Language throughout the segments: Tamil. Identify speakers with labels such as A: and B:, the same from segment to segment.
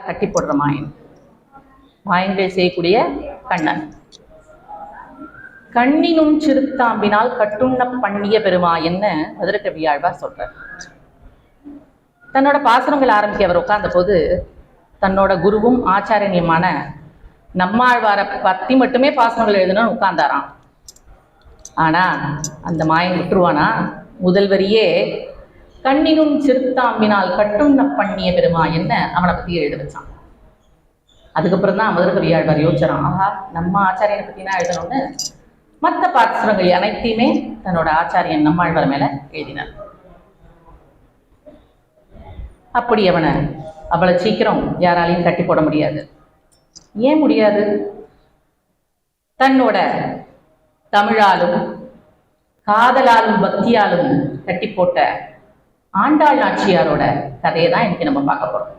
A: கட்டி போடுற மாயன், மாயங்கள் செய்யக்கூடிய கண்ணன். கண்ணினும் சிறுத்தாம்பினால் கட்டுண்ண பண்ணிய பெருமாயன்னு மதுரகவியாழ்வார் சொல்றார். தன்னோட பாசுரங்கள் ஆரம்பிக்க அவர் உட்கார்ந்த போது தன்னோட குருவும் ஆச்சாரியனியமான நம்மாழ்வாரை பத்தி மட்டுமே பாசுரங்கள் எழுதணும்னு உட்கார்ந்தாராம். ஆனா அந்த மாயன் விட்டுருவானா? முதல் வரியே கண்ணினும் சிறுத்தாம்பினால் கட்டுண்ண பண்ணிய பெருமாயன்னு அவனை பத்தி எழுத வச்சான். அதுக்கப்புறம் தான் மதுரகவியாழ்வார் யோசிச்சான், ஆஹா நம்ம ஆச்சாரியனை பத்தி தான் எழுதணும்னு மற்ற பாசுரங்கள் அனைத்தையுமே தன்னோட ஆச்சாரியன் நம்மாழ்வார் மேல எழுதினார். அப்படி அவனை அவ்வளவு சீக்கிரம் யாராலையும் கட்டி போட முடியாது. ஏன் முடியாது? தன்னோட தமிழாலும் காதலாலும் பக்தியாலும் கட்டி போட்ட ஆண்டாள் நாச்சியாரோட கதையை தான் இன்னைக்கு நம்ம பார்க்க போறோம்.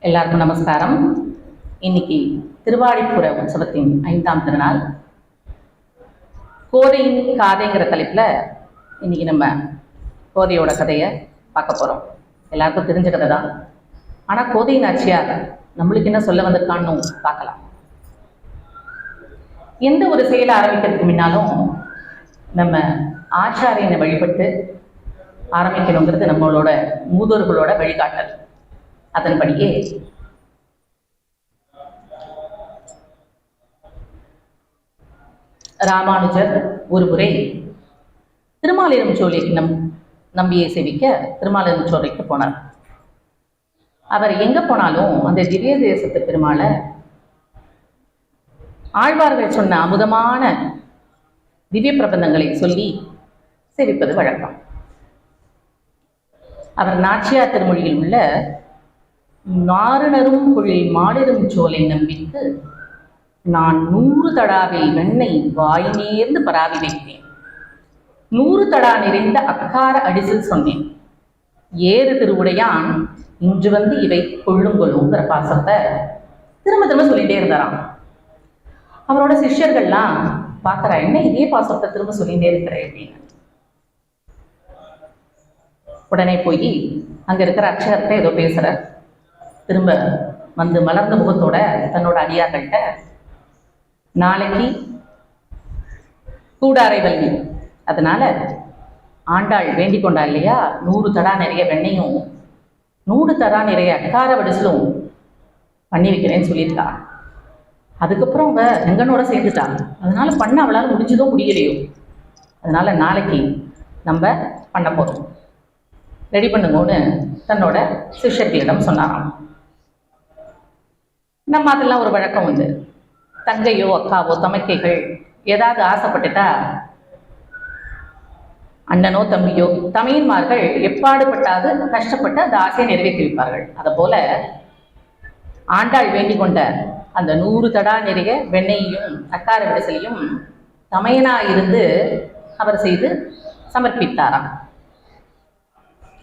A: எல்லாருக்கும் நமஸ்காரம். இன்னைக்கு திருவாடிப்புற உற்சவத்தின் 5ஆம் திருநாள். கோதையின் காதைங்கிற தலைப்புல இன்னைக்கு நம்ம கோதையோட கதையை பார்க்க போறோம். எல்லாருக்கும் தெரிஞ்ச கதை தான். ஆனா கோதை நாச்சியார் நம்மளுக்கு என்ன சொல்ல வந்திருக்கான்னு பார்க்கலாம். எந்த ஒரு செயலை ஆரம்பிக்கிறதுக்கு முன்னாலும் நம்ம ஆச்சாரியனை வழிபட்டு ஆரம்பிக்கணுங்கிறது நம்மளோட மூதோர்களோட வழிகாட்டல். அதன்படியே ராமானுஜர் ஒரு முறை திருமாலிருஞ்சோலை நம்பியை சேவிக்க திருமாலிருஞ்சோலைக்கு போனார். அவர் எங்க போனாலும் அந்த திவ்ய தேசத்து பெருமாளை ஆழ்வார்கள் சொன்ன அமுதமான திவ்ய பிரபந்தங்களை சொல்லி சேவிப்பது வழக்கம். அவர் நாச்சியார் திருமொழியில் உள்ள நாறுணரும் குழில் மாலிரும் சோலை நம்பிக்கு நான் 100 தடாவில் வெண்ணெய் வாய் நேர்ந்து பராவி வைத்தேன், 100 தடா நிறைந்த அக்கார அடிசில் சொன்னேன், ஏறு திருவுடையான் இன்று வந்து இவை கொள்ளுங்கொள்ளுங்கிற பாசத்தை திரும்ப திரும்ப சொல்லிட்டே இருந்தாராம். அவரோட சிஷ்யர்கள்லாம் பார்க்கறா, என்ன இதே பாசத்தை திரும்ப சொல்லிட்டே இருக்கிற அப்படின்னு. உடனே போய் அங்க இருக்கிற அக்ஷரத்தை ஏதோ பேசுற, திரும்ப வந்து மலர்ந்த முகத்தோட தன்னோட அடியார்கள்ட்ட, நாளைக்கு கூடாரை வள்ளி, அதனால ஆண்டாள் வேண்டிக் கொண்டா இல்லையா, 100 தடா நிறைய வெண்ணையும் 100 தடா நிறைய அக்கார வடிசலும் பண்ணி வைக்கிறேன்னு சொல்லியிருக்கா. அதுக்கப்புறம் அவ ரெங்கனோட சேர்ந்துட்டாங்க. அதனால பண்ண அவளால் முடிஞ்சதோ முடியலையோ, அதனால நாளைக்கு நம்ம பண்ண போறோம், ரெடி பண்ணுங்கன்னு தன்னோட சிஷ்யர்களிடம் சொன்னாராம். நம்ம அதெல்லாம் ஒரு வழக்கம் உண்டு. தங்கையோ அக்காவோ தமக்கைகள் ஏதாவது ஆசைப்பட்டுட்டா அண்ணனோ தம்பியோ தமையன்மார்கள் எப்பாடுபட்டாது கஷ்டப்பட்டு அந்த ஆசையை நிறைவேற்றி வைப்பார்கள். அதை போல ஆண்டாள் வேண்டிக் கொண்ட அந்த 100 தடா நிறைய வெண்ணையையும் அக்கார விடசலையும் தமையனா இருந்து அவர் செய்து சமர்ப்பித்தாராம்.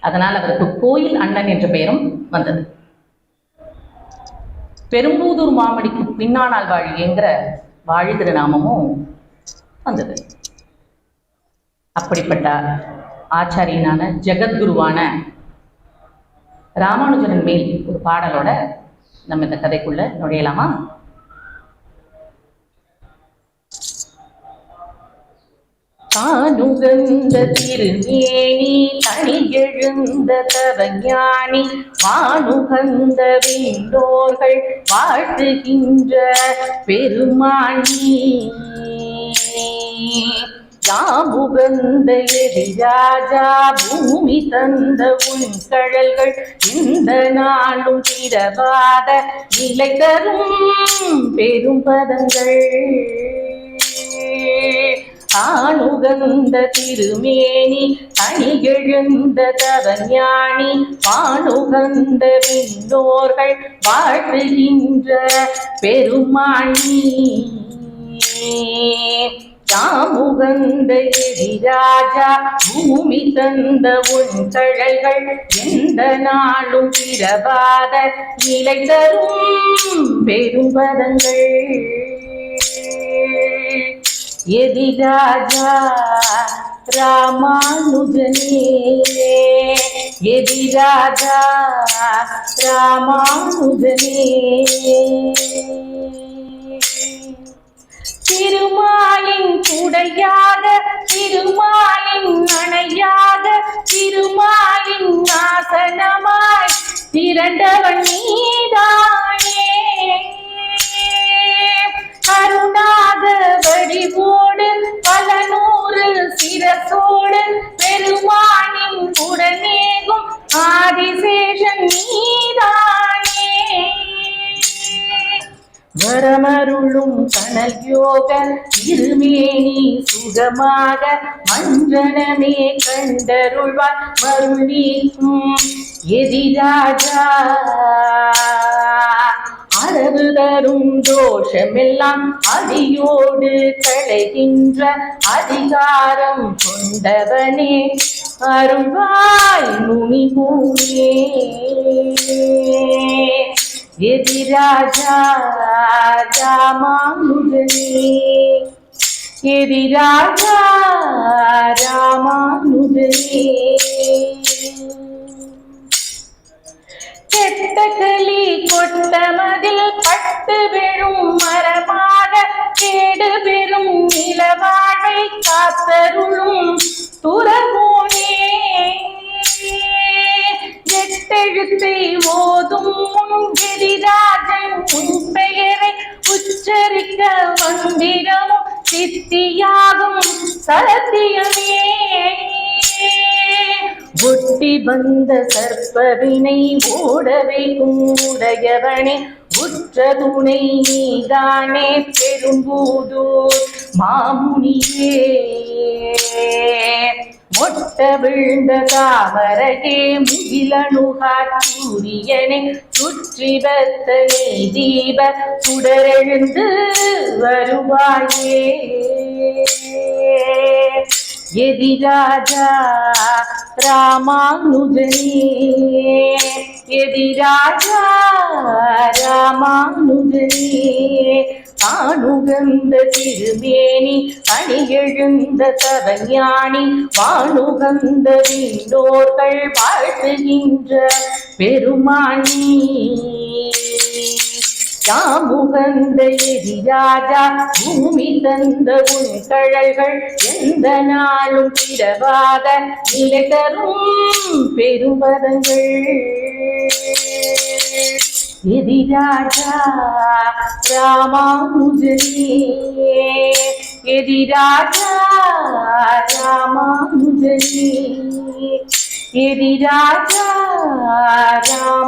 A: அதனால் அவருக்கு கோயில் அண்ணன் என்ற பெயரும் வந்தது. பெரும்பூதூர் மாமடிக்கு பின்னானால் வாழியங்கிற வாழி திருநாமமும் வந்தது. அப்படிப்பட்ட ஆச்சாரியனான ஜெகத்குருவான ராமானுஜன் மேல் ஒரு பாடலோட நம்ம இந்த கதைக்குள்ள நுழையலாமா? தானுகந்த திருமேனி தனி எழுந்த தவஞானி வானுகந்த விண்ணோர்கள் வாழ்த்துகின்ற பெருமானி யாமுகந்த எதிராஜா பூமி தந்த உன் கழல்கள் இந்த நாளும் திரவாத நிலை தரும் பெரும் பதங்கள் ஆணுகந்த திருமேனி தனி எழுந்த தவஞானி வானுகந்த விண்ணோர்கள் வாழ்த்துகின்ற பெருமானி யாமுகந்த எதிராஜா பூமி தந்த உன் கழல்கள் எந்த நாளும் பிறவாத நிலை தரும் பெரும் பதங்கள் எதிராஜா ராமானுஜனே எதிராஜா ராமானுஜனே திருமாலின் குடையாக திருமாலின் அணையாக திருமாலின் நாசனமாய் திரண்டவன் நீதானே கருணாக வடிவோடு பல நூறு சிரசோடு பெருமானின் உடனேகும் ஆதிசேஷன் நீதானே வரமருளும் கனல் யோக இருமேனி சுகமாக மஞ்சனமே கண்டருள்வார் மருளீக்கும் எதிராஜா அளவு தரும் தோஷமெல்லாம் அடியோடு களைகின்ற அதிகாரம் கொண்டவனே அருள்வாய் முனிபூனே எதிராஜா ராமானுஜனே எதிராஜா ராமானுஜனே கெட்டகளி கொட்டமதில் பட்டு விழும் மரமாக கேடு பெறும் நிலவாழை காத்தருளும் துறவோனே எட்டெழுத்தை ஓதும் எதிராஜன் உன் பெயரை உச்சரிக்க மந்திரமும் சித்தியாகும் சத்தியமே ஒட்டி வந்த சர்ப்பவினை ஓடவை உடையவனே உற்ற துணை நீதானே பெரும்பூதூர் மாமுனியே மொட்ட விழுந்த தாமரையே முகிலனுகார் சூரியனே சுற்றி வந்த நீ தீப சுடரெழுந்து வருவாயே எதிராஜா ராமானுஜனே எதிராஜா ராமானுஜனே ஆணுகந்த திருமேனி அணியெழுந்த தவஞானி வானுகந்த விண்ணோர்கள் வாழ்த்துகின்ற பெருமானி யாமுகந்த எதிராஜா பூமி தந்த உன் கழல்கள் எந்த நாளும் பிறவாத நிலை தரும் பெரும்பதங்கள் எதிராஜா ராமானுஜனே எதிராஜா ராமானுஜனே எதிராஜா ராமானுஜனே